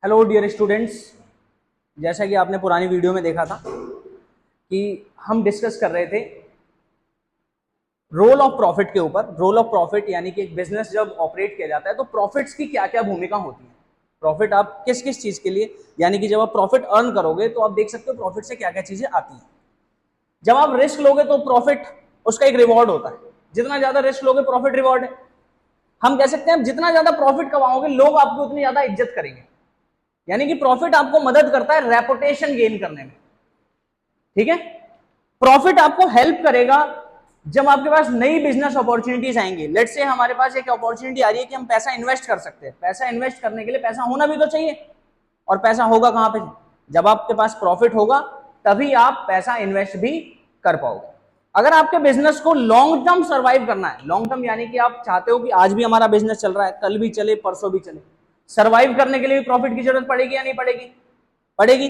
Hello dear students, जैसा कि आपने पुरानी वीडियो में देखा था कि हम डिस्कस कर रहे थे रोल ऑफ प्रॉफिट के ऊपर। रोल ऑफ प्रॉफिट यानी कि एक बिजनेस जब ऑपरेट किया जाता है तो प्रॉफिट्स की क्या क्या भूमिका होती है। प्रॉफिट आप किस किस चीज के लिए, यानी कि जब आप प्रॉफिट अर्न करोगे तो आप देख सकते हो प्रॉफिट से क्या क्या चीजें आती हैं। जब आप रिस्क लोगे तो प्रॉफिट उसका एक रिवॉर्ड होता है। जितना ज्यादा रिस्क लोगे प्रॉफिट रिवॉर्ड है। हम कह सकते हैं जितना ज्यादा प्रॉफिट कमाओगे लोग आपको उतनी ज्यादा इज्जत करेंगे। यानी कि प्रॉफिट आपको मदद करता है रेपुटेशन गेन करने में। ठीक है, प्रॉफिट आपको हेल्प करेगा जब आपके पास नई बिजनेस अपॉर्चुनिटीज आएंगी। लेट्स से हमारे पास एक अपॉर्चुनिटी आ रही है कि हम पैसा इन्वेस्ट कर सकते हैं। पैसा इन्वेस्ट करने के लिए पैसा होना भी तो चाहिए, और पैसा होगा कहां पे? जब आपके पास प्रॉफिट होगा तभी आप पैसा इन्वेस्ट भी कर पाओगे। अगर आपके बिजनेस को लॉन्ग टर्म सर्वाइव करना है, लॉन्ग टर्म यानी कि आप चाहते हो कि आज भी हमारा बिजनेस चल रहा है, कल भी चले, परसों भी चले, सर्वाइव करने के लिए भी प्रॉफिट की जरूरत पड़ेगी या नहीं पड़ेगी? पड़ेगी।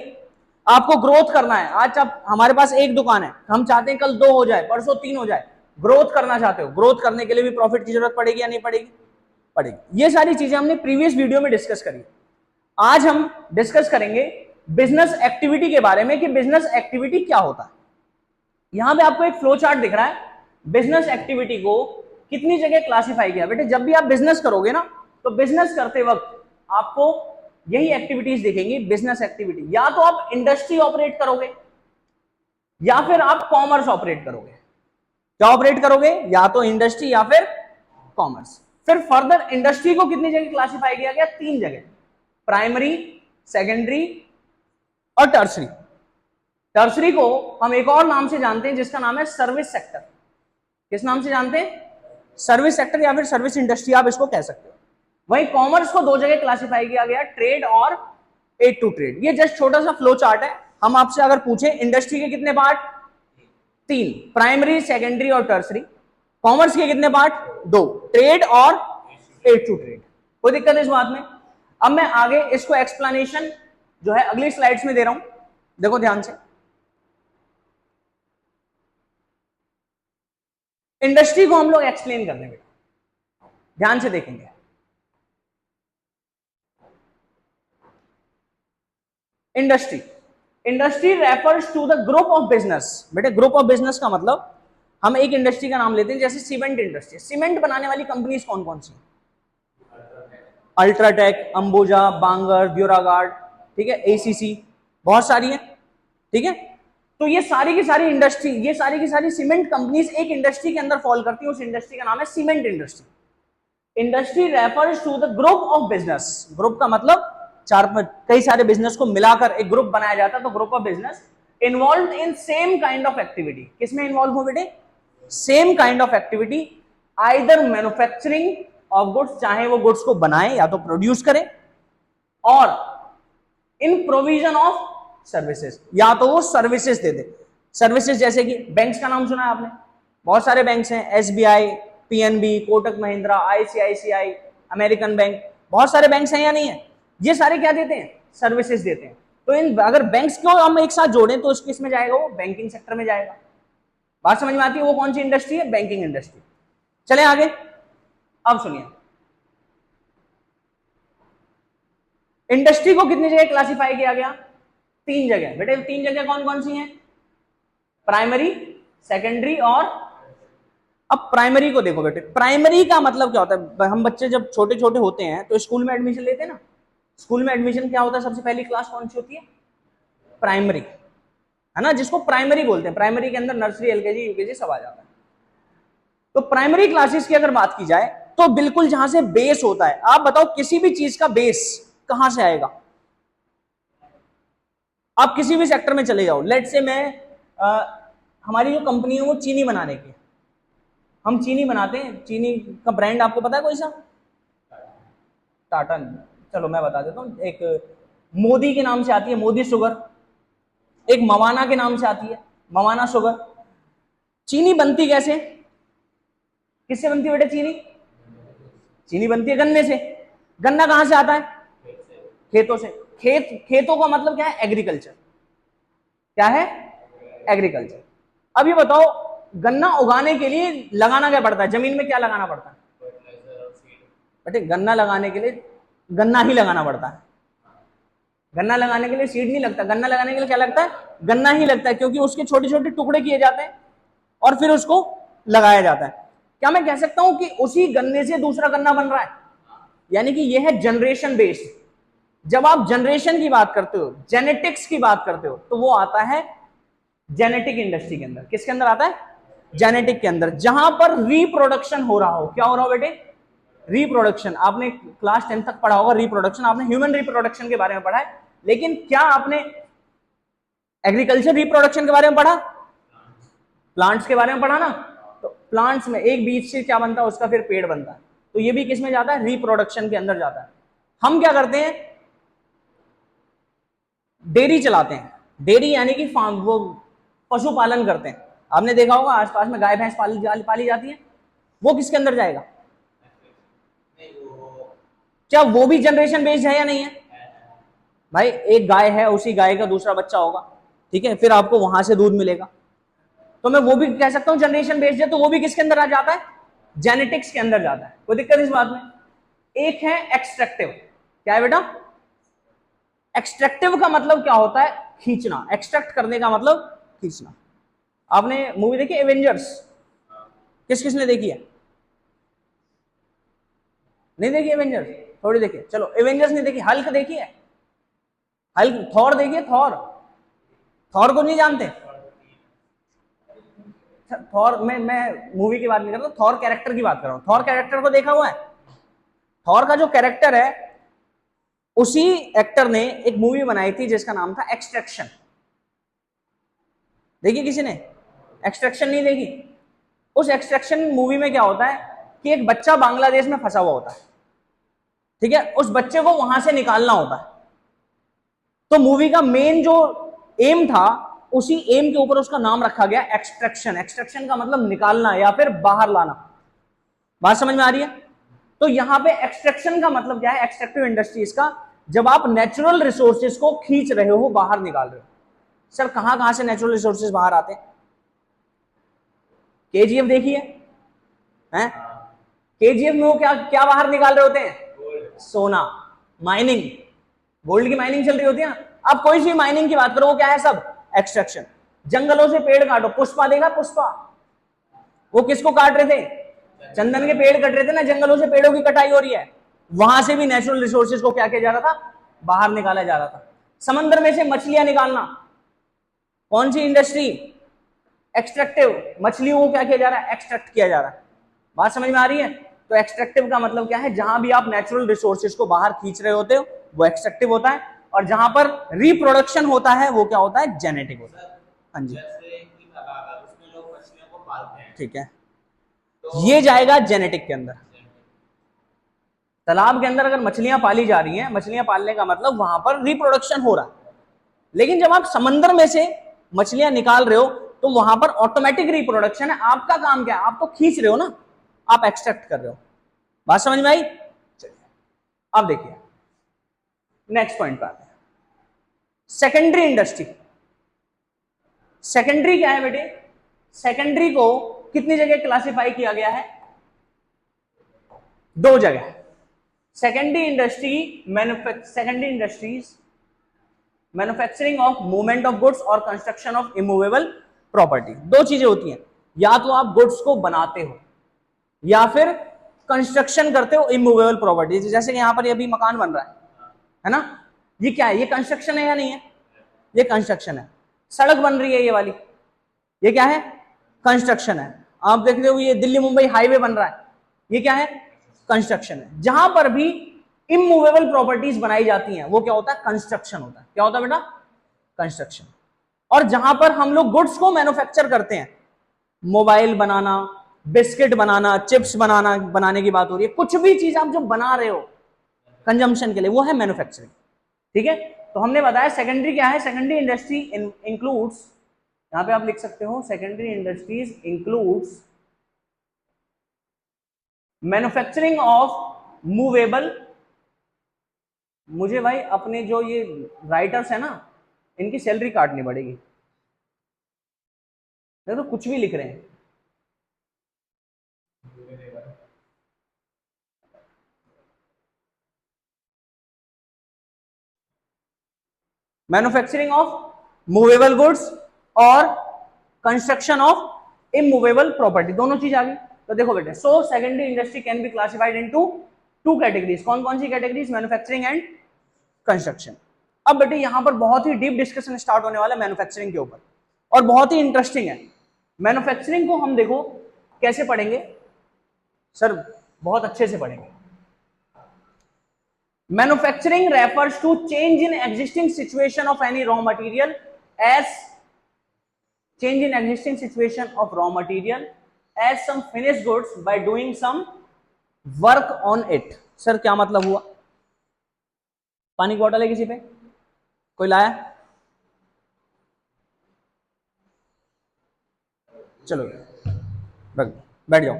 आपको ग्रोथ करना है, आज आप हमारे पास एक दुकान है, हम चाहते हैं कल 2 हो जाए, परसों 3 हो जाए, ग्रोथ करना चाहते हो, ग्रोथ करने के लिए भी प्रॉफिट की जरूरत पड़ेगी या नहीं पड़ेगी? पड़ेगी। ये सारी चीजें हमने प्रीवियस वीडियो में डिस्कस करी। आज हम डिस्कस करेंगे बिजनेस एक्टिविटी के बारे में कि बिजनेस एक्टिविटी क्या होता है। यहां पे आपको एक फ्लो चार्ट दिख रहा है। बिजनेस एक्टिविटी को कितनी जगह क्लासिफाई किया। बेटे जब भी आप बिजनेस करोगे ना तो बिजनेस करते वक्त आपको यही एक्टिविटीज दिखेंगी। बिजनेस एक्टिविटी, या तो आप इंडस्ट्री ऑपरेट करोगे या फिर आप कॉमर्स ऑपरेट करोगे। क्या ऑपरेट करोगे? या तो इंडस्ट्री या फिर कॉमर्स। फिर फर्दर इंडस्ट्री को कितनी जगह क्लासिफाई किया गया? 3 जगह, प्राइमरी, सेकेंडरी और टर्सरी। टर्सरी को हम एक और नाम से जानते हैं जिसका नाम है सर्विस सेक्टर। किस नाम से जानते हैं? सर्विस सेक्टर या फिर सर्विस इंडस्ट्री आप इसको कह सकते हो। वहीं कॉमर्स को 2 जगह क्लासिफाई किया गया, ट्रेड और एड टू ट्रेड। ये जस्ट छोटा सा फ्लो चार्ट है। हम आपसे अगर पूछे इंडस्ट्री के कितने पार्ट? 3, प्राइमरी, सेकेंडरी और टर्सरी। कॉमर्स के कितने पार्ट? 2, ट्रेड और एड टू ट्रेड। कोई दिक्कत है इस बात में? अब मैं आगे इसको एक्सप्लेनेशन जो है अगली स्लाइड्स में दे रहा हूं, देखो ध्यान से। इंडस्ट्री को हम लोग एक्सप्लेन कर देंगे, ध्यान से देखेंगे। Industry, industry refers to the group of business. बेटे ग्रुप ऑफ बिजनेस का मतलब, हम एक इंडस्ट्री का नाम लेते हैं, जैसे सीमेंट इंडस्ट्री। सीमेंट बनाने वाली कंपनीज कौन कौन सी? अल्ट्राटेक, अंबुजा, बांगर, ब्यूरागार्ड, ठीक है, एसीसी, बहुत सारी है। ठीक है, तो ये सारी की सारी इंडस्ट्री, ये सारी की सारी सीमेंट कंपनीज एक इंडस्ट्री के अंदर फॉल करती है। उस इंडस्ट्री का नाम है cement industry. Industry refers to the group of business. Group का मतलब कई सारे बिजनेस को मिलाकर एक ग्रुप बनाया जाता है, तो group of business involve in same kind of activity. किसमें इन्वॉल्व हो बेटे? Same kind of activity, either manufacturing of goods, चाहे वो गुड्स को बनाए या तो प्रोड्यूस करें, और इन प्रोविजन ऑफ सर्विसेज, या तो वो सर्विसेज दे दे। सर्विसेज जैसे कि बैंक्स का नाम सुना है आपने, बहुत सारे बैंक्स हैं, SBI, PNB, Kotak Mahindra, ICICI, American bank, बहुत सारे बैंक्स हैं या नहीं है? ये सारे क्या देते हैं? सर्विसेज देते हैं। तो इन अगर बैंक्स को हम एक साथ जोड़ें तो इसमें जाएगा, वो बैंकिंग सेक्टर में जाएगा। बात समझ में आती है? वो कौन सी इंडस्ट्री है? Banking industry. चले आगे, अब सुनिए। इंडस्ट्री को कितनी जगह क्लासिफाई किया गया? 3 जगह। बेटे 3 जगह कौन कौन सी हैं? प्राइमरी, सेकेंडरी और, अब प्राइमरी को देखो बेटे, प्राइमरी का मतलब क्या होता है? हम बच्चे जब छोटे छोटे होते हैं तो स्कूल में एडमिशन लेते हैं ना। स्कूल में एडमिशन क्या होता है? सबसे पहली क्लास कौन सी होती है? प्राइमरी, है ना, जिसको प्राइमरी बोलते हैं। प्राइमरी के अंदर नर्सरी, एलकेजी, यूकेजी सब आ जाता है। तो प्राइमरी क्लासेस की अगर बात की जाए तो बिल्कुल जहां से बेस होता है, आप बताओ किसी भी चीज का बेस कहां से आएगा? आप किसी भी सेक्टर में चले जाओ। लेट से मैं हमारी जो कंपनी है वो चीनी बनाने की, हम चीनी बनाते हैं। चीनी का ब्रांड आपको पता है कोई सा? टाटा। चलो मैं बता देता हूँ। एक मोदी के नाम से आती है, मोदी शुगर। एक मवाना के नाम से आती है, मवाना शुगर। चीनी बनती कैसे? किससे बनती है बेटे चीनी? चीनी बनती है गन्ने से। गन्ना कहां से आता है? खेतों से। खेतों का मतलब क्या है? एग्रीकल्चर। क्या है? एग्रीकल्चर। अब ये बताओ, गन्ना उगाने के लिए लगाना क्या पड़ता है? जमीन में क्या लगाना पड़ता है? बेटे गन्ना लगाने के लिए गन्ना ही लगाना पड़ता है। गन्ना लगाने के लिए सीड नहीं लगता, गन्ना लगाने के लिए क्या लगता है, गन्ना ही लगता है, क्योंकि उसके छोटे छोटे टुकड़े किए जाते हैं और फिर उसको लगाया जाता है। क्या मैं कह सकता हूं कि उसी गन्ने से दूसरा गन्ना बन रहा है? यानी कि यह है जनरेशन बेस्ड। जब आप जनरेशन की बात करते हो, जेनेटिक्स की बात करते हो, तो वो आता है जेनेटिक इंडस्ट्री के अंदर। किसके अंदर आता है? जेनेटिक के अंदर, जहां पर रिप्रोडक्शन हो रहा हो। क्या हो रहा हो बेटे? रिप्रोडक्शन। आपने क्लास 10 तक पढ़ा होगा रिप्रोडक्शन, आपने ह्यूमन रिप्रोडक्शन के बारे में पढ़ा है, लेकिन क्या आपने एग्रीकल्चर रिप्रोडक्शन के बारे में पढ़ा? प्लांट्स के बारे में पढ़ा ना? तो प्लांट्स में एक बीज से क्या बनता है, उसका फिर पेड़ बनता है। तो ये भी किस में जाता है? रिप्रोडक्शन के अंदर जाता है। हम क्या करते हैं? डेयरी चलाते हैं। डेयरी यानी कि फार्म, वो पशुपालन करते हैं। आपने देखा होगा आसपास में गाय भैंस पाली जाती है, वो किसके अंदर जाएगा? क्या वो भी जनरेशन बेस्ड है या नहीं है? भाई एक गाय है, उसी गाय का दूसरा बच्चा होगा, ठीक है, फिर आपको वहां से दूध मिलेगा। तो मैं वो भी कह सकता हूं जनरेशन बेस्ड है, तो वो भी किसके अंदर आ जाता है? जेनेटिक्स के अंदर जाता है। कोई दिक्कत इस बात में? एक है एक्सट्रैक्टिव। क्या है बेटा? एक्सट्रैक्टिव का मतलब क्या होता है? खींचना। एक्सट्रैक्ट करने का मतलब खींचना। आपने मूवी देखी एवेंजर्स? किस किसने देखी है? नहीं देखी एवेंजर्स? थोड़ी देखी। चलो एवेंजर्स नहीं देखी, हल्क देखी है? हल्क, थॉर देखिए, थॉर। थॉर को नहीं जानते? थॉर में मैं मूवी की बात नहीं कर रहा, थॉर कैरेक्टर की बात कर रहा हूं। थॉर कैरेक्टर को देखा हुआ है? थॉर का जो कैरेक्टर है, उसी एक्टर ने एक मूवी बनाई थी जिसका नाम था एक्सट्रैक्शन। देखी किसी ने? एक्सट्रैक्शन नहीं देखी? उस एक्सट्रैक्शन मूवी में क्या होता है कि एक बच्चा बांग्लादेश में फंसा हुआ होता है, ठीक है, उस बच्चे को वहां से निकालना होता है। तो मूवी का मेन जो एम था, उसी एम के ऊपर उसका नाम रखा गया एक्सट्रैक्शन। एक्सट्रैक्शन का मतलब निकालना या फिर बाहर लाना। बात समझ में आ रही है? तो यहां पे एक्सट्रैक्शन का मतलब क्या है? एक्सट्रैक्टिव इंडस्ट्रीज का, जब आप नेचुरल रिसोर्सेज को खींच रहे हो, बाहर निकाल रहे हो। सर कहां कहां से नेचुरल रिसोर्सेज बाहर आते हैं? केजीएफ देखिए, हैं? केजीएफ में वो क्या क्या बाहर निकाल रहे होते हैं? सोना, माइनिंग। गोल्ड की माइनिंग चल रही होती है ना। अब कोई सी माइनिंग की बात करो, वो क्या है? सब एक्सट्रैक्शन। जंगलों से पेड़ काटो, पुष्पा देखा? पुष्पा, वो किसको काट रहे थे? चंदन के पेड़ कट रहे थे ना, जंगलों से पेड़ों की कटाई हो रही है। वहां से भी नेचुरल रिसोर्सेज को क्या किया जा रहा था? बाहर निकाला जा रहा था। समंदर में से मछलियां निकालना, कौन सी इंडस्ट्री? एक्सट्रैक्टिव। मछलियों को क्या किया जा रहा है? एक्सट्रैक्ट किया जा रहा है। बात समझ में आ रही है? तो एक्सट्रैक्टिव का मतलब क्या है? जहां भी आप नेचुरल रिसोर्सेज को बाहर खींच रहे होते हो, वो एक्सट्रैक्टिव होता है। और जहां पर रिप्रोडक्शन होता है, वो क्या होता है? जेनेटिक होता है। हाँ जी, ठीक है, ये जाएगा जेनेटिक के अंदर। तालाब के अंदर अगर मछलियां पाली जा रही हैं, मछलियां पालने का मतलब वहां पर रिप्रोडक्शन हो रहा है। लेकिन जब आप समंदर में से मछलियां निकाल रहे हो, तो वहां पर ऑटोमेटिक रिप्रोडक्शन है। आपका काम क्या है? आप तो खींच रहे हो ना, आप एक्सट्रैक्ट कर रहे हो। बात समझ में आई? चलिए अब देखिए, नेक्स्ट पॉइंट पर आते हैं, सेकेंडरी इंडस्ट्री। सेकेंडरी क्या है बेटे? सेकेंडरी को कितनी जगह क्लासिफाई किया गया है? दो जगह। Secondary industry, secondary industries manufacturing of movement of goods और कंस्ट्रक्शन ऑफ इमूवेबल प्रॉपर्टी। दो चीजें होती हैं, या तो आप गुड्स को बनाते हो या फिर कंस्ट्रक्शन करते हो इमूवेबल प्रॉपर्टी। जैसे कि यहां पर अभी मकान बन रहा है ना? ये क्या है? ये कंस्ट्रक्शन है या नहीं है? ये कंस्ट्रक्शन है। सड़क बन रही है ये वाली, ये क्या है? कंस्ट्रक्शन है। आप देख रहे हो ये दिल्ली मुंबई हाईवे बन रहा है, ये क्या है? कंस्ट्रक्शन है। जहां पर भी इमूवेबल प्रॉपर्टीज बनाई जाती हैं, वो क्या होता है? कंस्ट्रक्शन होता है। क्या होता है बेटा? कंस्ट्रक्शन। और जहां पर हम लोग गुड्स को मैन्युफैक्चर करते हैं, मोबाइल बनाना, बिस्किट बनाना, चिप्स बनाना, बनाने की बात हो रही है, कुछ भी चीज आप जो बना रहे हो कंजम्पशन के लिए, वो है मैन्युफैक्चरिंग। ठीक है, तो हमने बताया सेकेंडरी क्या है? सेकेंडरी इंडस्ट्री इंक्लूड्स, यहां पे आप लिख सकते हो, secondary industries includes manufacturing of movable. मुझे भाई अपने जो ये राइटर्स है ना, इनकी सैलरी काटनी पड़ेगी, नहीं तो कुछ भी लिख रहे हैं। मैन्युफैक्चरिंग ऑफ मूवेबल गुड्स और कंस्ट्रक्शन ऑफ इमूवेबल प्रॉपर्टी, दोनों चीज आ गई। तो देखो बेटे, so secondary industry can be classified into two categories. कौन कौन सी कैटेगरीज? Manufacturing and construction. अब बेटे यहां पर बहुत ही डीप डिस्कशन स्टार्ट होने वाला है मैन्युफैक्चरिंग के ऊपर, और बहुत ही इंटरेस्टिंग है। मैन्युफैक्चरिंग को हम देखो कैसे पढ़ेंगे सर, बहुत अच्छे से पढ़ेंगे। Manufacturing refers to change in existing situation of any raw material as change in existing situation of raw material as some finished goods by doing some work on it। Sir क्या मतलब हुआ? पानी की बोतल है किसी पे? कोई लाया? चलो रख, बैठ जाओ।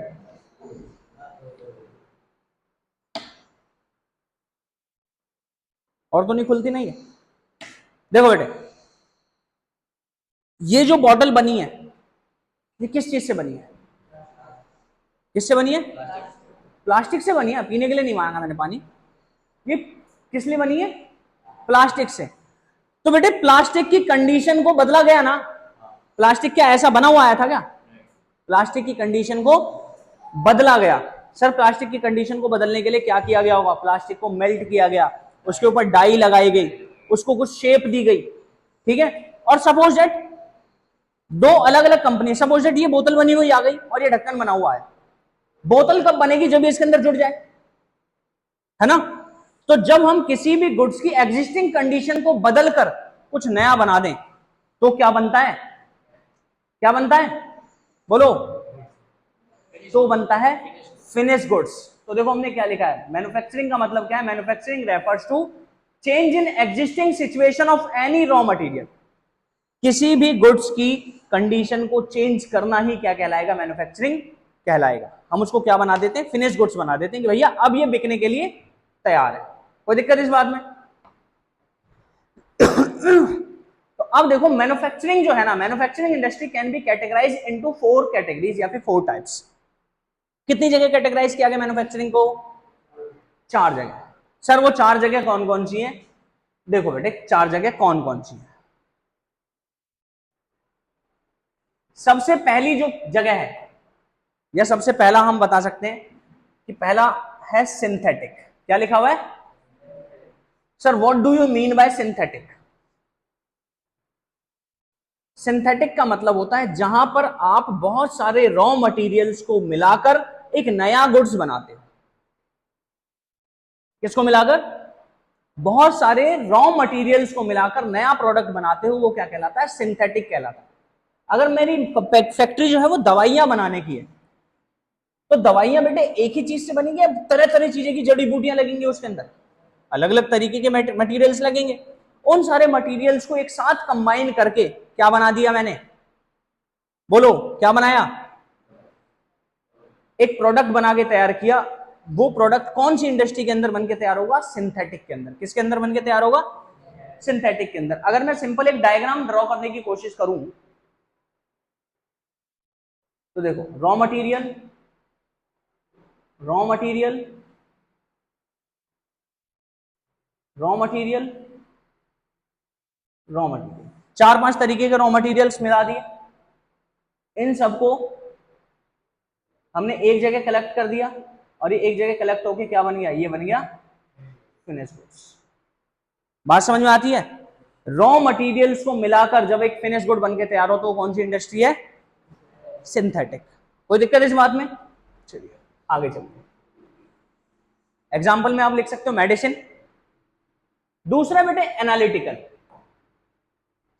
और तो नहीं खुलती नहीं है। देखो बेटे, ये जो बॉटल बनी है ये किस चीज से बनी है? किससे बनी है? प्लास्टिक से बनी है। पीने के लिए नहीं मांगा मैंने पानी, ये किस लिए बनी है? प्लास्टिक से। तो बेटे प्लास्टिक की कंडीशन को बदला गया ना? प्लास्टिक क्या ऐसा बना हुआ आया था क्या? प्लास्टिक की कंडीशन को बदला गया। सर प्लास्टिक की कंडीशन को बदलने के लिए क्या किया गया होगा? प्लास्टिक को मेल्ट किया गया, उसके ऊपर डाई लगाई गई, उसको कुछ शेप दी गई, ठीक है। और सपोज दैट दो अलग अलग कंपनी, सपोज दैट ये बोतल बनी हुई आ गई और ये ढक्कन बना हुआ है। बोतल कब बनेगी? जब ये इसके अंदर जुड़ जाए, है ना। तो जब हम किसी भी गुड्स की एग्जिस्टिंग कंडीशन को बदलकर कुछ नया बना दें तो क्या बनता है? क्या बनता है? बोलो। तो बनता है फिनिश गुड्स। तो देखो हमने क्या लिखा है, मैन्युफैक्चरिंग का मतलब क्या है? Manufacturing refers to change in existing situation of any raw material. किसी भी गुड्स की कंडीशन को चेंज करना ही क्या कहलाएगा? मैन्युफैक्चरिंग कहलाएगा। हम उसको क्या बना देते हैं? फिनिश गुड्स बना देते हैं कि भैया अब ये बिकने के लिए तैयार है। कोई दिक्कत इस बात में? तो अब देखो मैन्युफैक्चरिंग जो है ना, manufacturing industry can be categorise into 4 categories या फिर 4 टाइप्स। कितनी जगह कैटेगराइज किया गया मैन्युफैक्चरिंग को? 4 जगह। सर वो 4 जगह कौन कौन सी हैं? देखो बेटे 4 जगह कौन कौन सी है। सबसे पहली जो जगह है, या सबसे पहला हम बता सकते हैं कि पहला है सिंथेटिक। क्या लिखा हुआ है? Sir what do you mean bye synthetic? Synthetic का मतलब होता है जहां पर आप बहुत सारे रॉ मटेरियल्स को मिलाकर एक नया गुड्स बनाते हो। किसको मिलाकर? बहुत सारे रॉ मटेरियल्स को मिलाकर नया प्रोडक्ट बनाते हो, वो क्या कहलाता है? सिंथेटिक कहलाता है। अगर मेरी फैक्ट्री जो है वो दवाइयां बनाने की है, तो दवाइयां बेटे एक ही चीज से बनेंगी या तरह तरह चीजें की जड़ी बूटियां लगेंगी उसके अंदर? अलग अलग तरीके के मटेरियल्स लगेंगे। उन सारे मटेरियल्स को एक साथ कंबाइन करके क्या बना दिया मैंने? बोलो क्या बनाया? एक प्रोडक्ट बना के तैयार किया। वो प्रोडक्ट कौन सी इंडस्ट्री के अंदर बनके तैयार होगा? सिंथेटिक के अंदर। किसके अंदर बनके तैयार होगा? सिंथेटिक के अंदर। अगर मैं सिंपल एक डायग्राम ड्रॉ करने की कोशिश करूं तो देखो, raw material, raw material, raw material, raw material, 4-5 तरीके के रॉ मटेरियल्स मिला दिए। इन सबको हमने एक जगह कलेक्ट कर दिया और ये एक जगह कलेक्ट होके क्या बन गया? ये बन गया फिनिश गुड्स। बात समझ में आती है? रॉ मटेरियल्स को मिलाकर जब एक फिनिश गुड बनके तैयार हो तो कौन सी इंडस्ट्री है? सिंथेटिक। कोई दिक्कत इस बात में? चलिए आगे चलते हैं। एग्जाम्पल में आप लिख सकते हो मेडिसिन। दूसरा बेटे एनालिटिकल।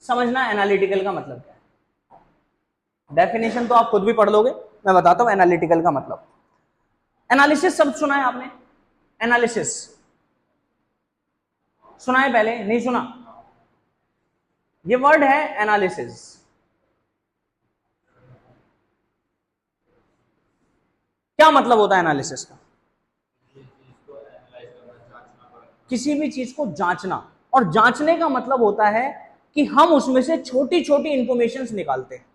समझना एनालिटिकल का मतलब क्या है। डेफिनेशन तो आप खुद भी पढ़ लोगे, मैं बताता हूं एनालिटिकल का मतलब। एनालिसिस शब्द सुना है आपने? एनालिसिस सुना है पहले? नहीं सुना? ये वर्ड है एनालिसिस। क्या मतलब होता है एनालिसिस का? किसी भी चीज को जांचना। और जांचने का मतलब होता है कि हम उसमें से छोटी छोटी इंफॉर्मेशन निकालते हैं।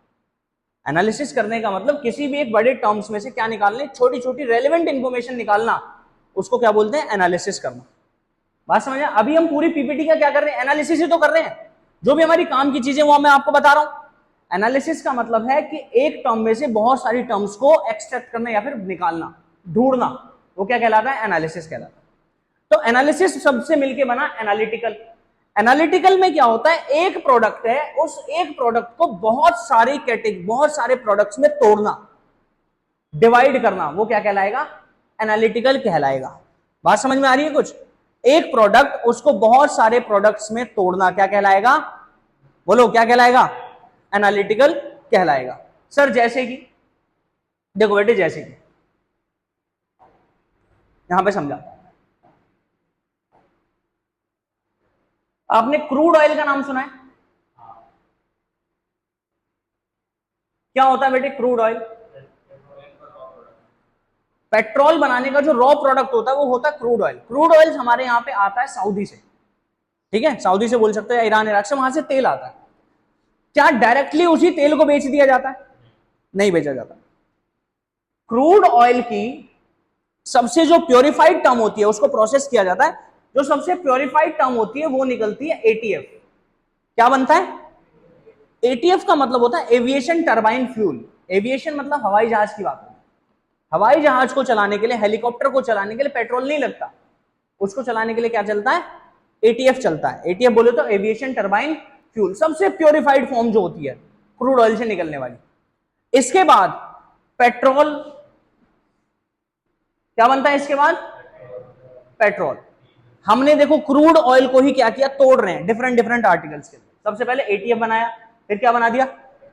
एनालिसिस करने का मतलब किसी भी एक बड़े टर्म्स में से क्या निकालने? छोटी छोटी रेलेवेंट इंफॉर्मेशन निकालना। उसको क्या बोलते हैं? एनालिसिस करना। बात समझ में? अभी हम पूरी पीपीटी का क्या कर रहे हैं, एनालिसिस ही तो कर रहे हैं। जो भी हमारी काम की चीजें वो मैं आपको बता रहा हूं। एनालिसिस का मतलब है कि एक टर्म में से बहुत सारी टर्म्स को एक्सट्रैक्ट करना या फिर निकालना, ढूंढना, वो क्या कहलाता है, एनालिसिस कहलाता है। तो एनालिसिस सबसे मिलके बना एनालिटिकल। एनालिटिकल में क्या होता है, एक प्रोडक्ट है, उस एक प्रोडक्ट को बहुत सारी कैटेगरी, बहुत सारे प्रोडक्ट्स में तोड़ना, डिवाइड करना, वो क्या कहलाएगा, एनालिटिकल कहलाएगा। बात समझ में आ रही है कुछ? एक प्रोडक्ट उसको बहुत सारे प्रोडक्ट्स में तोड़ना क्या कहलाएगा, बोलो क्या कहलाएगा, एनालिटिकल कहलाएगा। सर जैसे कि देखो बेटे, जैसे कि यहां पे समझा, आपने क्रूड ऑयल का नाम सुना है? क्या होता है बेटे क्रूड ऑयल? पेट्रोल बनाने का जो रॉ प्रोडक्ट होता है वो होता है क्रूड ऑयल। क्रूड ऑयल हमारे यहाँ पे आता है सऊदी से, ठीक है, सऊदी से बोल सकते हो या ईरान इराक से, वहां से तेल आता है। क्या डायरेक्टली उसी तेल को बेच दिया जाता है? नहीं बेचा जाता। क्रूड ऑयल की सबसे जो प्योरीफाइड टर्म होती है उसको प्रोसेस किया जाता है, जो सबसे प्योरीफाइड टर्म होती है वो निकलती है एटीएफ। क्या बनता है? एटीएफ का मतलब होता है एविएशन टरबाइन फ्यूल। एविएशन मतलब हवाई जहाज की बात है। हवाई जहाज को चलाने के लिए, हेलीकॉप्टर को चलाने के लिए पेट्रोल नहीं लगता, उसको चलाने के लिए क्या चलता है, एटीएफ चलता है। एटीएफ बोले तो एविएशन टरबाइन फ्यूल, सबसे प्योरीफाइड फॉर्म जो होती है क्रूड ऑयल से निकलने वाली। इसके बाद पेट्रोल क्या बनता है, इसके बाद पेट्रोल। हमने देखो क्रूड ऑयल को ही क्या किया, तोड़ रहे हैं डिफरेंट डिफरेंट आर्टिकल्स के। सबसे पहले एटीएफ बनाया, फिर क्या बना दिया,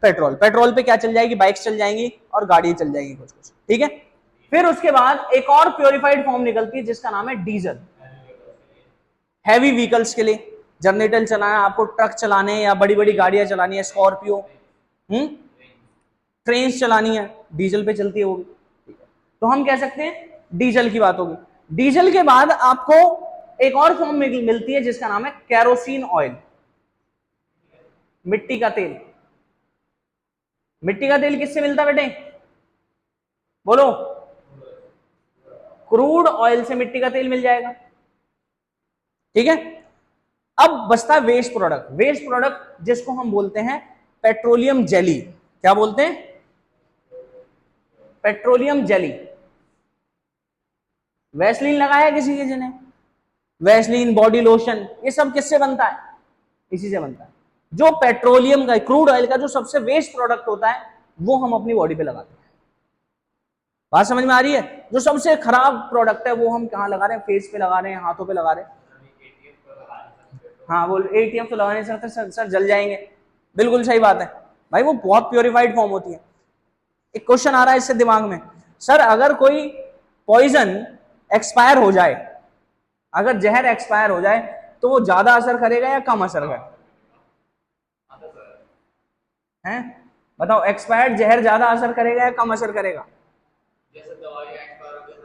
पेट्रोल। पेट्रोल पे क्या चल जाएगी, बाइक्स चल जाएंगी और गाड़ी चल जाएंगी कुछ कुछ, ठीक है। फिर उसके बाद एक और प्योरीफाइड फॉर्म निकलती है जिसका नाम है डीजल। हैवी व्हीकल्स के लिए, जनरेटर चलाना, आपको ट्रक चलाने या बड़ी बड़ी गाड़ियां चलानी है, स्कॉर्पियो, ट्रेन चलानी है, डीजल पे चलती है वो भी। तो हम कह सकते हैं डीजल की बात होगी। डीजल के बाद आपको एक और फॉर्म मिलती है जिसका नाम है कैरोसिन ऑयल, मिट्टी का तेल। मिट्टी का तेल किससे मिलता है बेटे, बोलो? क्रूड ऑयल से मिट्टी का तेल मिल जाएगा, ठीक है। अब बचता है वेस्ट प्रोडक्ट। वेस्ट प्रोडक्ट जिसको हम बोलते हैं पेट्रोलियम जेली। क्या बोलते हैं, पेट्रोलियम जेली। वैसलीन लगाया किसी के जिन्हें, वैसलीन, बॉडी लोशन, ये सब किससे बनता है, इसी से बनता है। जो पेट्रोलियम का, क्रूड ऑयल का जो सबसे वेस्ट प्रोडक्ट होता है वो हम अपनी बॉडी पे लगाते हैं। बात समझ में आ रही है? जो सबसे खराब प्रोडक्ट है वो हम कहाँ लगा रहे हैं, फेस पे लगा रहे हैं, हाथों पे लगा रहे हैं। हाँ बोल, एटीएफ तो लगा नहीं सकते सर, जल जाएंगे। बिल्कुल सही बात है भाई, वो बहुत प्योरीफाइड फॉर्म होती है। एक क्वेश्चन आ रहा है इससे दिमाग में, सर अगर कोई पॉइजन एक्सपायर हो जाए, अगर जहर एक्सपायर हो जाए तो वो ज्यादा असर करेगा या कम असर करेगा, हैं बताओ? एक्सपायर्ड जहर ज्यादा असर करेगा या कम असर करेगा? जैसे दवाई एक्सपायर होती है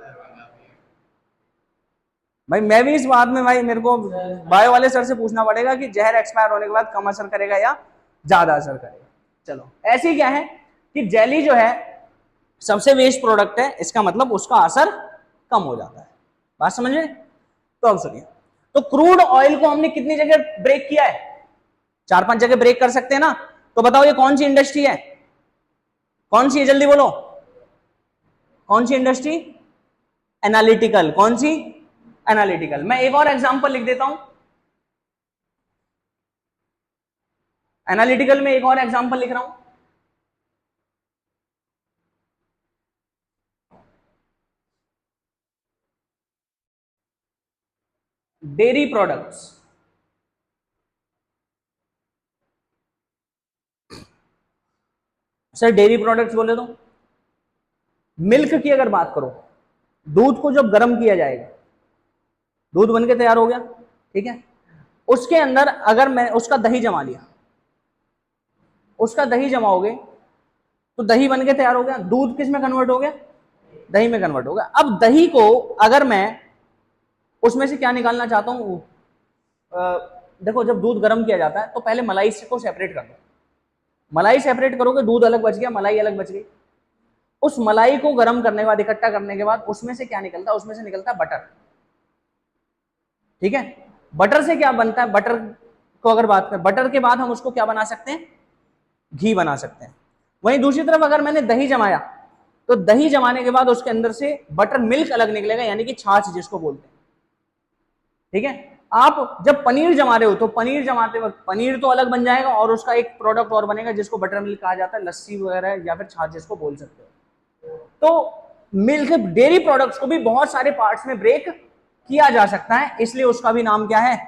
भाई, मैं भी इस बात में भाई, मेरे को बायो वाले सर से पूछना पड़ेगा कि जहर एक्सपायर होने के बाद कम असर करेगा या ज्यादा असर करेगा। चलो, ऐसी क्या है कि जेली जो है सबसे वेस्ट प्रोडक्ट है, इसका मतलब उसका असर कम हो जाता है। बात समझ में? तो अब सुनिए, तो क्रूड ऑयल को हमने कितनी जगह ब्रेक किया है, 4-5 जगह ब्रेक कर सकते हैं ना। तो बताओ ये कौन सी इंडस्ट्री है, कौन सी है, जल्दी बोलो, कौन सी इंडस्ट्री, एनालिटिकल। कौन सी, एनालिटिकल। मैं एक और एग्जांपल लिख देता हूं, एनालिटिकल में एक और एग्जांपल लिख रहा हूं। Dairy products. Sir dairy products बोले तो मिल्क की अगर बात करो, दूध को जब गर्म किया जाएगा, दूध बन के तैयार हो गया, ठीक है, उसके अंदर अगर मैं उसका दही जमा लिया, उसका दही जमाओगे तो दही बन के तैयार हो गया, दूध किस में कन्वर्ट हो गया, दही में कन्वर्ट हो गया। अब दही को अगर मैं उसमें से क्या निकालना चाहता हूं, देखो जब दूध गर्म किया जाता है तो पहले मलाई को सेपरेट कर दो, मलाई सेपरेट करोगे, दूध अलग बच गया, मलाई अलग बच गई। उस मलाई को गर्म करने के बाद, इकट्ठा करने के बाद उसमें से क्या निकलता है, उसमें से निकलता है बटर, ठीक है। बटर से क्या बनता है, बटर को अगर बात करें, बटर के बाद हम उसको क्या बना सकते हैं, घी बना सकते हैं। वहीं दूसरी तरफ अगर मैंने दही जमाया तो दही जमाने के बाद उसके अंदर से बटर मिल्क अलग निकलेगा, यानी कि छाछ जिसको बोलते हैं। ठीक है, आप जब पनीर जमा रहे हो तो पनीर जमाते वक्त पनीर तो अलग बन जाएगा और उसका एक प्रोडक्ट और बनेगा जिसको बटर मिल्क कहा जाता है, लस्सी वगैरह या फिर छाछ जिसको बोल सकते हो। तो मिल्क डेयरी प्रोडक्ट्स को भी बहुत सारे पार्ट्स में ब्रेक किया जा सकता है, इसलिए उसका भी नाम क्या है,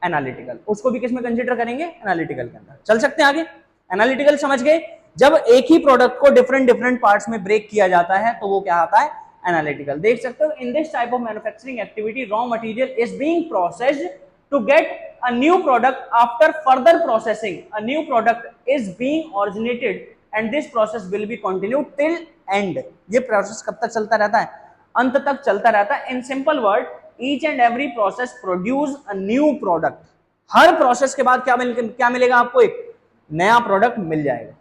एनालिटिकल। उसको भी किसमें कंसीडर करेंगे, एनालिटिकल के अंदर। चल सकते हैं आगे। एनालिटिकल समझ गए, जब एक ही प्रोडक्ट को डिफरेंट डिफरेंट पार्ट्स में ब्रेक किया जाता है तो वो क्या आता है, एनालिटिकल। देख सकते हो, in this type of manufacturing activity raw material is being processed to get a new product after further processing a new product is being originated and this process will be continued till end. ये process कब तक चलता रहता है, अंत तक चलता रहता है। In simple word, each and every process produce a new product. Her process के बाद क्या मिलेगा आपको, एक नया प्रोडक्ट मिल जाएगा।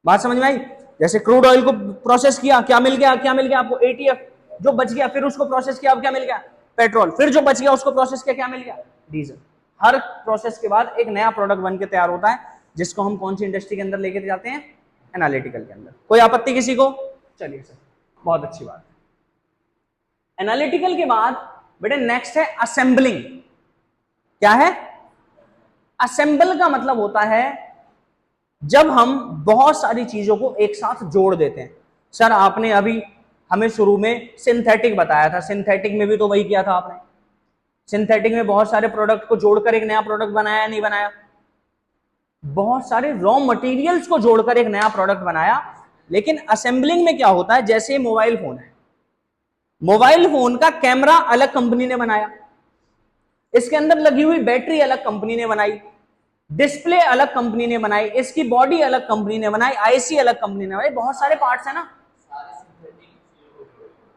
बात समझ में आई? जैसे क्रूड ऑयल को प्रोसेस किया, क्या मिल गया, क्या मिल गया आपको, एटीएफ। जो बच गया फिर उसको प्रोसेस किया, अब क्या मिल गया, पेट्रोल। फिर जो बच गया उसको प्रोसेस किया, क्या मिल गया, डीजल। हर प्रोसेस के बाद एक नया प्रोडक्ट बन के तैयार होता है, जिसको हम कौन सी इंडस्ट्री के अंदर लेके जाते हैं, एनालिटिकल के अंदर। कोई आपत्ति किसी को? चलिए सर, बहुत अच्छी बात है। एनालिटिकल के बाद बेटे नेक्स्ट है असेंबलिंग। क्या है, असेंबल का मतलब होता है जब हम बहुत सारी चीजों को एक साथ जोड़ देते हैं। सर आपने अभी हमें शुरू में सिंथेटिक बताया था, सिंथेटिक में भी तो वही किया था आपने। सिंथेटिक में बहुत सारे प्रोडक्ट को जोड़कर एक नया प्रोडक्ट बनाया, नहीं बनाया? बहुत सारे रॉ मटेरियल्स को जोड़कर एक नया प्रोडक्ट बनाया। लेकिन असेंबलिंग में क्या होता है, जैसे मोबाइल फोन है, मोबाइल फोन का कैमरा अलग कंपनी ने बनाया, इसके अंदर लगी हुई बैटरी अलग कंपनी ने बनाई, डिस्प्ले अलग कंपनी ने बनाई, इसकी बॉडी अलग कंपनी ने बनाई, आईसी अलग कंपनी ने बनाई। बहुत सारे पार्ट्स है ना,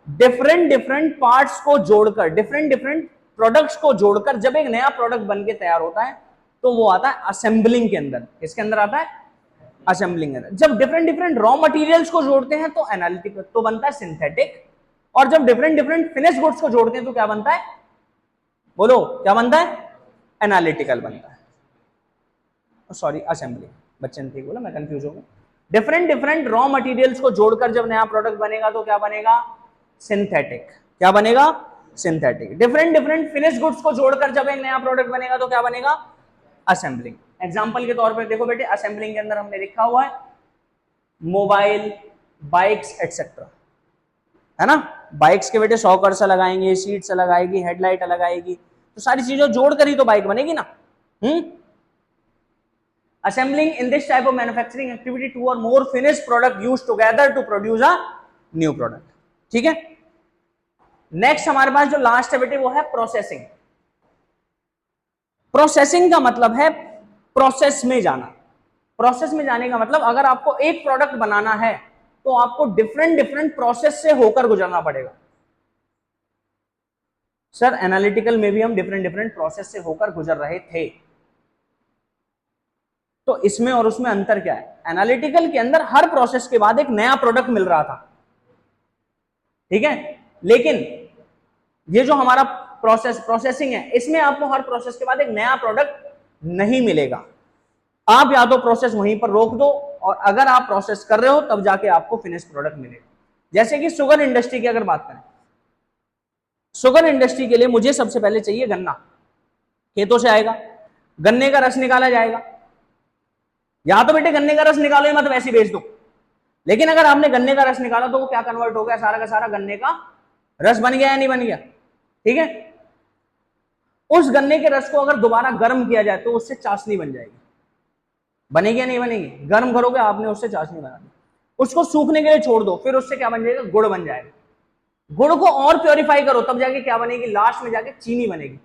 डिफरेंट डिफरेंट पार्ट्स को जोड़कर, डिफरेंट डिफरेंट प्रोडक्ट्स को जोड़कर जब एक नया प्रोडक्ट बनके तैयार होता है तो वो आता है असेंबलिंग के अंदर। किसके अंदर आता है, असेंबलिंग के अंदर। जब डिफरेंट डिफरेंट रॉ मटेरियल्स को जोड़ते हैं तो एनालिटिक तो बनता है सिंथेटिक, और जब डिफरेंट डिफरेंट फिनिश गुड्स को जोड़ते हैं तो क्या बनता है, बोलो क्या बनता है, एनालिटिकल बनता है। सॉरी, असेंबलिंग, बच्चे ने ठीक बोला, मैं कंफ्यूज हो गया। डिफरेंट डिफरेंट रॉ मटेरियल्स को जोड़कर जब नया प्रोडक्ट बनेगा तो क्या बनेगा, सिंथेटिक। क्या बनेगा, synthetic. Different different finish goods को जोड़कर जब एक नया प्रोडक्ट बनेगा तो क्या बनेगा, असेंबलिंग। एग्जांपल के तौर पर देखो बेटे, असेंबलिंग के अंदर हमने लिखा हुआ है मोबाइल, बाइक्स एटसेट्रा, है ना। बाइक्स के बेटे शॉकर्स लगाएंगे, सीट्स लगाएगी, हेडलाइट लगाएगी, तो सारी चीजों जोड़कर ही तो बाइक बनेगी ना। Assembling in this type of manufacturing activity two or more finished product used together to produce a new product। ठीक है, नेक्स्ट हमारे पास जो लास्ट है बेटे वो है प्रोसेसिंग। प्रोसेसिंग का मतलब है प्रोसेस में जाना। प्रोसेस में जाने का मतलब अगर आपको एक प्रोडक्ट बनाना है तो आपको डिफरेंट डिफरेंट प्रोसेस से होकर गुजरना पड़ेगा। सर एनालिटिकल में भी हम डिफरेंट डिफरेंट प्रोसेस से होकर गुजर रहे थे, तो इसमें और उसमें अंतर क्या है, एनालिटिकल के अंदर हर प्रोसेस के बाद एक नया प्रोडक्ट मिल रहा था, ठीक है। लेकिन ये जो हमारा प्रोसेसिंग है, इसमें आपको हर प्रोसेस के बाद एक नया प्रोडक्ट नहीं मिलेगा। आप या तो प्रोसेस वहीं पर रोक दो, और अगर आप प्रोसेस कर रहे हो तब जाके आपको फिनिश प्रोडक्ट मिलेगा। जैसे कि शुगर इंडस्ट्री की अगर बात करें, शुगर इंडस्ट्री के लिए मुझे सबसे पहले चाहिए गन्ना, खेतों से आएगा, गन्ने का रस निकाला जाएगा। या तो बेटे गन्ने का रस निकालो ही मत, वैसे ही बेच दो। लेकिन अगर आपने गन्ने का रस निकाला तो वो क्या कन्वर्ट हो गया, सारा का सारा गन्ने का रस बन गया या नहीं बन गया, ठीक है। उस गन्ने के रस को अगर दोबारा गर्म किया जाए तो उससे चाशनी बन जाएगी, बनेगी या नहीं बनेगी, गर्म करोगे आपने उससे चाशनी बना दी। उसको सूखने के लिए छोड़ दो, फिर उससे क्या बन जाएगा, गुड़ बन जाएगा। गुड़ को और प्योरीफाई करो तब जाके क्या बनेगी, लास्ट में जाके चीनी बनेगी।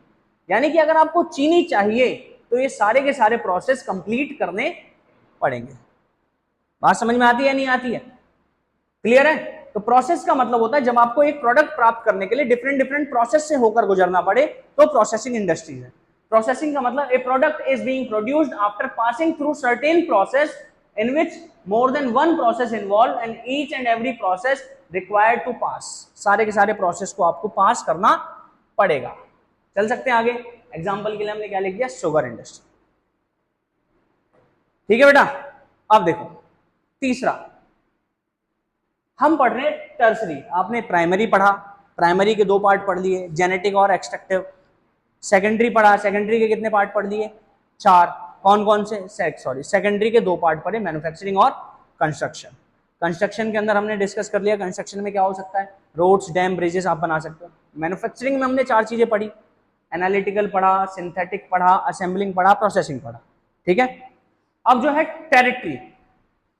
यानी कि अगर आपको चीनी चाहिए तो ये सारे के सारे प्रोसेस कंप्लीट करने पड़ेंगे। बात समझ में आती है नहीं आती है, क्लियर है। तो प्रोसेस का मतलब होता है जब आपको एक प्रोडक्ट प्राप्त करने के लिए डिफरेंट डिफरेंट प्रोसेस से होकर गुजरना पड़े, तो प्रोसेसिंग इंडस्ट्री है। प्रोसेसिंग का मतलब a product is being produced after passing through certain process in which more than one process involve and each and every process required to pass. सारे के सारे प्रोसेस को आपको पास करना पड़ेगा। चल सकते हैं आगे। एग्जाम्पल के लिए हमने क्या लिख दिया, शुगर इंडस्ट्री। ठीक है बेटा, अब देखो तीसरा हम पढ़ रहे हैं टर्सरी। आपने प्राइमरी पढ़ा, प्राइमरी के दो पार्ट पढ़ लिए, जेनेटिक और एक्सट्रैक्टिव। सेकेंडरी पढ़ा, सेकेंडरी के कितने पार्ट पढ़ लिए, चार। कौन कौन से, सेकेंडरी के दो पार्ट पढ़े, मैन्युफैक्चरिंग और कंस्ट्रक्शन। कंस्ट्रक्शन के अंदर हमने डिस्कस कर लिया कंस्ट्रक्शन में क्या हो सकता है, रोड्स, डैम, ब्रिजेस आप बना सकते हो। मैन्युफैक्चरिंग में हमने चार चीजें पढ़ी, एनालिटिकल पढ़ा, सिंथेटिक पढ़ा, असेंबलिंग पढ़ा, प्रोसेसिंग पढ़ा। ठीक है, अब जो है टेरिटरी।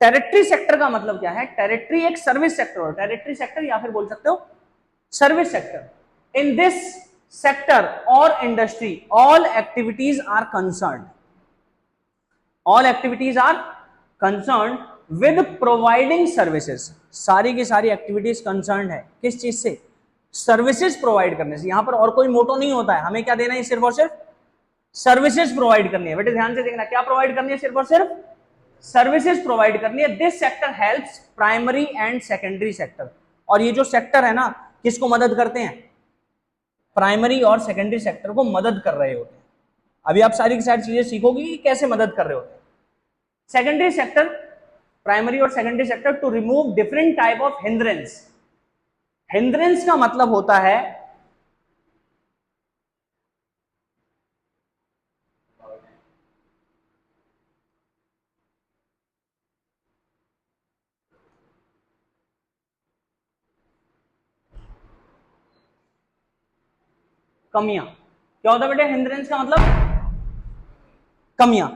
टेरिटरी सेक्टर का मतलब क्या है, टेरिटरी एक सर्विस सेक्टर हो, टेरिटरी सेक्टर या फिर बोल सकते हो service sector. In this sector और industry all activities are concern, all activities are concern with providing services. सारी की सारी एक्टिविटीज कंसर्न है किस चीज से, सर्विसेज प्रोवाइड करने से। यहां पर और कोई मोटो नहीं होता है, हमें क्या देना है, सिर्फ और सिर्फ सर्विसेज प्रोवाइड करनी है। बेटे ध्यान से देखना, क्या प्रोवाइड करनी है, सिर्फ और सिर्फ सर्विसेज प्रोवाइड करनी है। This sector helps primary and secondary sector. और ये जो सेक्टर है ना, किसको मदद करते हैं, प्राइमरी और सेकेंडरी सेक्टर को मदद कर रहे होते हैं। अभी आप सारी की सारी चीजें सीखोगी कि कैसे मदद कर रहे होते हैं। सेकेंडरी सेक्टर, प्राइमरी और secondary sector to remove different type of hindrance. Hindrance का मतलब होता है कमियां। क्या होता है बेटे हिंड्रेंस का मतलब, कमियां।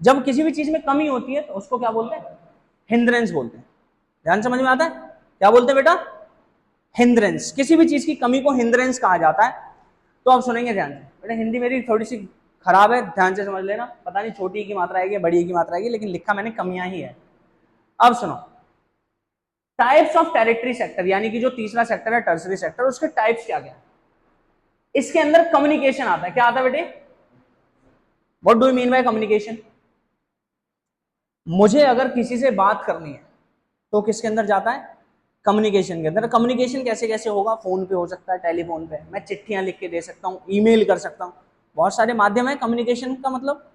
जब किसी भी चीज में कमी होती है तो उसको क्या बोलते हैं, हिंड्रेंस बोलते हैं। ध्यान समझ में आता है, क्या बोलते हैं बेटा, हिंड्रेंस। किसी भी चीज की कमी को हिंड्रेंस कहा जाता है। तो आप सुनेंगे ध्यान से, बेटा हिंदी मेरी थोड़ी सी खराब है, ध्यान से समझ लेना। पता नहीं छोटी की मात्रा आएगी बड़ी की मात्रा आएगी, लेकिन लिखा मैंने कमियां ही है। अब सुनो, टाइप्स ऑफ टेरिटरी सेक्टर, यानी कि जो तीसरा सेक्टर है टर्सरी सेक्टर, उसके टाइप्स क्या क्या। इसके अंदर कम्युनिकेशन आता है। क्या आता है बेटे, what do you mean by communication. मुझे अगर किसी से बात करनी है तो किसके अंदर जाता है, कम्युनिकेशन के अंदर। कम्युनिकेशन कैसे कैसे होगा, फोन पे हो सकता है, टेलीफोन पे, मैं चिट्ठियां लिख के दे सकता हूँ, ईमेल कर सकता हूँ, बहुत सारे माध्यम है कम्युनिकेशन का मतलब।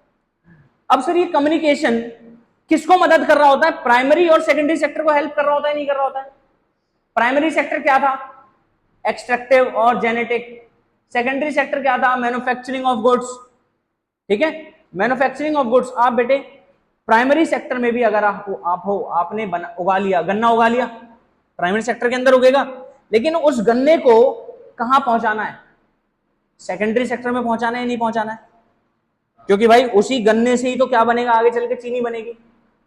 अब सर ये कम्युनिकेशन किसको मदद कर रहा होता है, प्राइमरी और सेकेंडरी सेक्टर को हेल्प कर रहा होता है, नहीं कर रहा होता है। प्राइमरी सेक्टर क्या था, एक्सट्रैक्टिव और जेनेटिक। सेकेंडरी सेक्टर क्या था, मैन्युफैक्चरिंग ऑफ गुड्स। ठीक है, मैन्युफैक्चरिंग ऑफ गुड्स। आप बेटे प्राइमरी सेक्टर में भी अगर आपने उगा लिया, गन्ना उगा लिया, प्राइमरी सेक्टर के अंदर उगेगा, लेकिन उस गन्ने को कहां पहुंचाना है, सेकेंडरी सेक्टर में पहुंचाना है, नहीं पहुंचाना है, क्योंकि भाई उसी गन्ने से ही तो क्या बनेगा, आगे चल के चीनी बनेगी।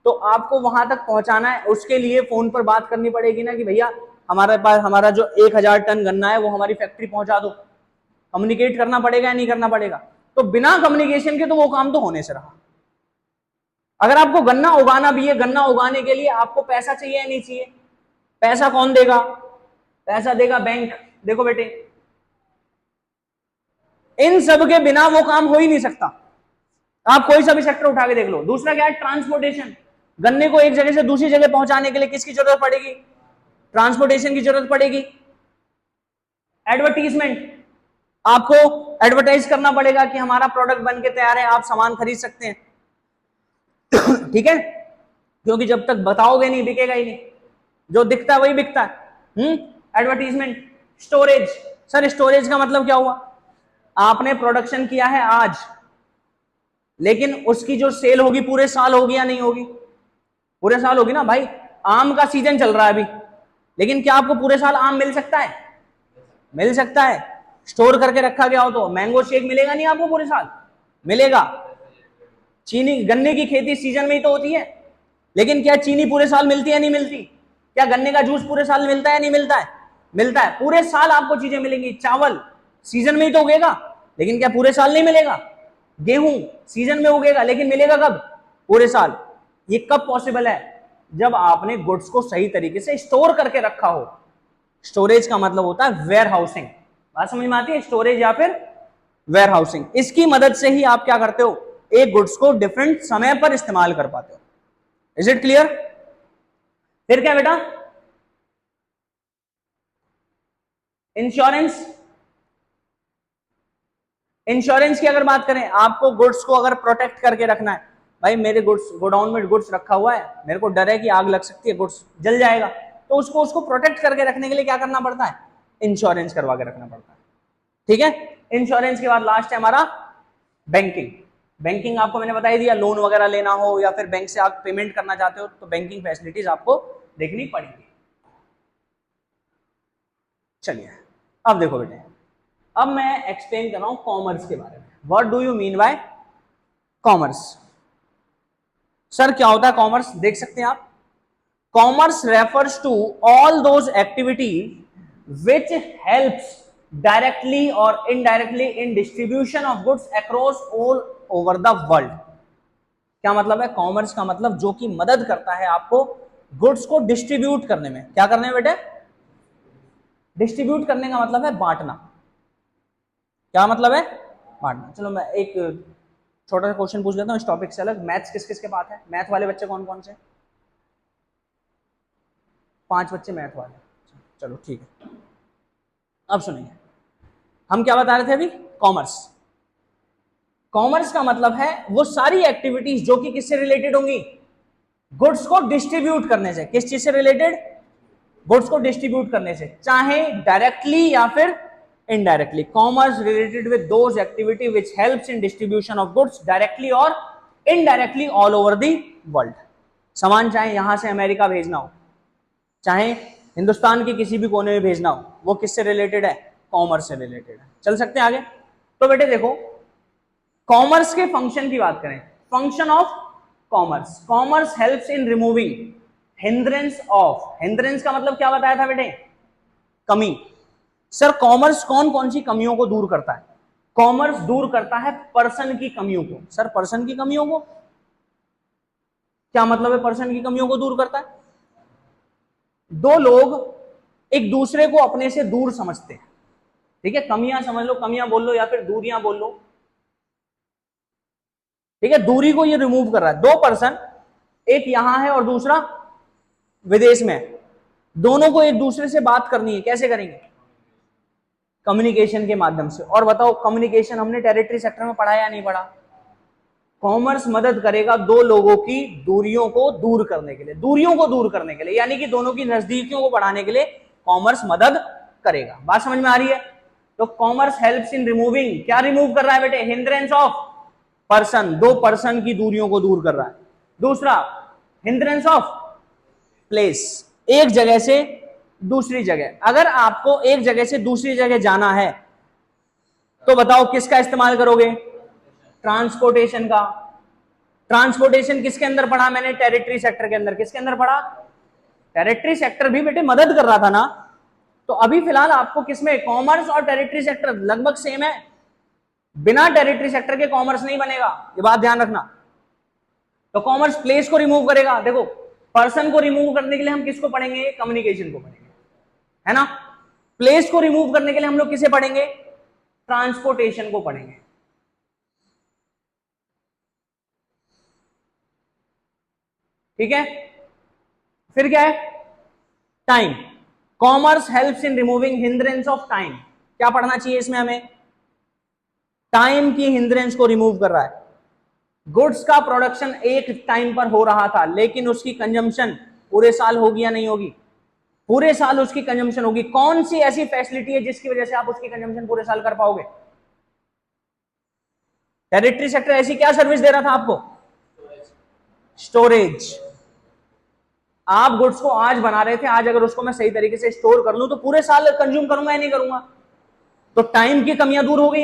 तो आपको वहां तक पहुंचाना है, उसके लिए फोन पर बात करनी पड़ेगी ना कि भैया हमारे पास हमारा जो 1000 टन गन्ना है वो हमारी फैक्ट्री पहुंचा दो। कम्युनिकेट करना पड़ेगा या नहीं करना पड़ेगा। तो बिना कम्युनिकेशन के तो वो काम तो होने से रहा। अगर आपको गन्ना उगाना भी है, गन्ना उगाने के लिए आपको पैसा चाहिए या नहीं चाहिए, पैसा कौन देगा, पैसा देगा बैंक। देखो बेटे इन सब के बिना वो काम हो ही नहीं सकता। आप कोई सा भी सेक्टर उठा के देख लो। दूसरा क्या है, ट्रांसपोर्टेशन। गन्ने को एक जगह से दूसरी जगह पहुंचाने के लिए किसकी जरूरत पड़ेगी, ट्रांसपोर्टेशन की जरूरत पड़ेगी। एडवर्टीजमेंट, आपको एडवर्टाइज करना पड़ेगा कि हमारा प्रोडक्ट बन के तैयार है, आप सामान खरीद सकते हैं। ठीक है, क्योंकि जब तक बताओगे नहीं बिकेगा ही नहीं, जो दिखता है वही बिकता है। एडवर्टीजमेंट। स्टोरेज, सर स्टोरेज का मतलब क्या हुआ, आपने प्रोडक्शन किया है आज, लेकिन उसकी जो सेल होगी पूरे साल होगी या नहीं होगी, पूरे साल होगी ना भाई। आम का सीजन चल रहा है अभी, लेकिन क्या आपको पूरे साल आम मिल सकता है, मिल सकता है, स्टोर करके रखा गया हो तो। मैंगो शेक मिलेगा नहीं आपको पूरे साल, मिलेगा। चीनी, गन्ने की खेती सीजन में ही तो होती है, लेकिन क्या चीनी पूरे साल मिलती है नहीं मिलती, क्या गन्ने का जूस पूरे साल मिलता है नहीं मिलता है, मिलता है। पूरे साल आपको चीजें मिलेंगी। चावल सीजन में ही तो उगेगा, लेकिन क्या पूरे साल नहीं मिलेगा। गेहूं सीजन में उगेगा, लेकिन मिलेगा कब, पूरे साल। ये कब पॉसिबल है, जब आपने गुड्स को सही तरीके से स्टोर करके रखा हो। स्टोरेज का मतलब होता है वेयर हाउसिंग। बात समझ में आती है, स्टोरेज या फिर वेयर हाउसिंग। इसकी मदद से ही आप क्या करते हो, एक गुड्स को डिफरेंट समय पर इस्तेमाल कर पाते हो। Is it clear. फिर क्या बेटा, इंश्योरेंस। इंश्योरेंस की अगर बात करें, आपको गुड्स को अगर प्रोटेक्ट करके रखना है, भाई मेरे गुड्स गोडाउन में गुड्स रखा हुआ है, मेरे को डर है कि आग लग सकती है, गुड्स जल जाएगा, तो उसको प्रोटेक्ट करके रखने के लिए क्या करना पड़ता है, इंश्योरेंस करवा के रखना पड़ता है। ठीक है, इंश्योरेंस के बाद लास्ट है हमारा बैंकिंग। बैंकिंग आपको मैंने बता ही दिया, लोन वगैरह लेना हो या फिर बैंक से आप पेमेंट करना चाहते हो तो बैंकिंग फैसिलिटीज आपको देखनी पड़ेगी। चलिए अब देखो बेटे, अब मैं एक्सप्लेन कर रहा हूं कॉमर्स के बारे में। What do you mean by commerce? Sir क्या होता है कॉमर्स? देख सकते हैं आप, commerce refers to all those activities which helps directly और indirectly in distribution of goods across all over the world. क्या मतलब है कॉमर्स का? मतलब जो कि मदद करता है आपको गुड्स को डिस्ट्रीब्यूट करने में। क्या करने में बेटे? डिस्ट्रीब्यूट करने का मतलब है बांटना। क्या मतलब है? बांटना। चलो मैं एक छोटा सा क्वेश्चन पूछ लेता हूं इस टॉपिक से अलग। मैथ्स किस किस के पास है? मैथ वाले बच्चे कौन कौन से? 5 बच्चे मैथ वाले। चलो ठीक है, अब सुनिए, हम क्या बता रहे थे अभी? कॉमर्स। कॉमर्स का मतलब है वो सारी एक्टिविटीज जो कि किससे रिलेटेड होंगी? गुड्स को डिस्ट्रीब्यूट करने से। किस चीज से रिलेटेड? गुड्स को डिस्ट्रीब्यूट करने से, चाहे डायरेक्टली या फिर indirectly. Commerce related with those activity which helps in distribution of goods directly और indirectly all over the world. सामान चाहे यहां से अमेरिका भेजना हो, चाहे हिंदुस्तान के किसी भी कोने में भेजना हो, वो किससे रिलेटेड है? कॉमर्स से रिलेटेड है। चल सकते हैं आगे? तो बेटे देखो, कॉमर्स के फंक्शन की बात करें, function of commerce, commerce helps in removing hindrance of. Hindrance का मतलब क्या बताया था बेटे? कमी। सर कॉमर्स कौन कौन सी कमियों को दूर करता है? कॉमर्स दूर करता है पर्सन की कमियों को। सर पर्सन की कमियों को क्या मतलब है? पर्सन की कमियों को दूर करता है, दो लोग एक दूसरे को अपने से दूर समझते हैं, ठीक है, कमियां समझ लो, कमियां बोल लो या फिर दूरियां बोल लो, ठीक है, दूरी को ये रिमूव कर रहा है। दो पर्सन, एक यहां है और दूसरा विदेश में, दोनों को एक दूसरे से बात करनी है, कैसे करेंगे? कम्युनिकेशन के माध्यम से। और बताओ कम्युनिकेशन हमने टेरिटरी सेक्टर में पढ़ा या नहीं पढ़ा? कॉमर्स मदद करेगा दो लोगों की दूरियों को दूर करने के लिए, दूरियों को दूर करने के लिए, यानी कि दोनों की नजदीकियों को बढ़ाने के लिए कॉमर्स मदद करेगा। बात समझ में आ रही है? तो कॉमर्स हेल्प्स इन रिमूविंग, क्या रिमूव कर रहा है बेटे? हिंड्रेंस ऑफ पर्सन, दो पर्सन की दूरियों को दूर कर रहा है। दूसरा हिंड्रेंस ऑफ प्लेस, एक जगह से दूसरी जगह। अगर आपको एक जगह से दूसरी जगह जाना है तो बताओ किसका इस्तेमाल करोगे? ट्रांसपोर्टेशन का। ट्रांसपोर्टेशन किसके अंदर पढ़ा मैंने? टेरिटरी सेक्टर के अंदर। किसके अंदर पढ़ा? टेरिटरी सेक्टर भी बेटे मदद कर रहा था ना। तो अभी फिलहाल आपको किसमें? कॉमर्स और टेरिटरी सेक्टर लगभग सेम है, बिना टेरिटरी सेक्टर के कॉमर्स नहीं बनेगा, ये बात ध्यान रखना। तो कॉमर्स प्लेस को रिमूव करेगा। देखो पर्सन को रिमूव करने के लिए हम किसको पढ़ेंगे? कम्युनिकेशन को पढ़ेंगे, है ना। प्लेस को रिमूव करने के लिए हम लोग किसे पढ़ेंगे? ट्रांसपोर्टेशन को पढ़ेंगे। ठीक है, फिर क्या है? Time. Commerce helps in removing hindrance of time. क्या पढ़ना चाहिए इसमें हमें? टाइम की हिंड्रेंस को रिमूव कर रहा है। गुड्स का प्रोडक्शन एक टाइम पर हो रहा था, लेकिन उसकी कंजम्पशन पूरे साल होगी या नहीं होगी? पूरे साल उसकी कंजम्पशन होगी। कौन सी ऐसी फैसिलिटी है जिसकी वजह से आप उसकी कंजम्पशन पूरे साल कर पाओगे? टेरिटरी सेक्टर ऐसी क्या सर्विस दे रहा था आपको? स्टोरेज। आप गुड्स को आज बना रहे थे, आज अगर उसको मैं सही तरीके से स्टोर कर लूं तो पूरे साल कंज्यूम करूंगा या नहीं करूंगा? तो टाइम की कमियां दूर हो गई।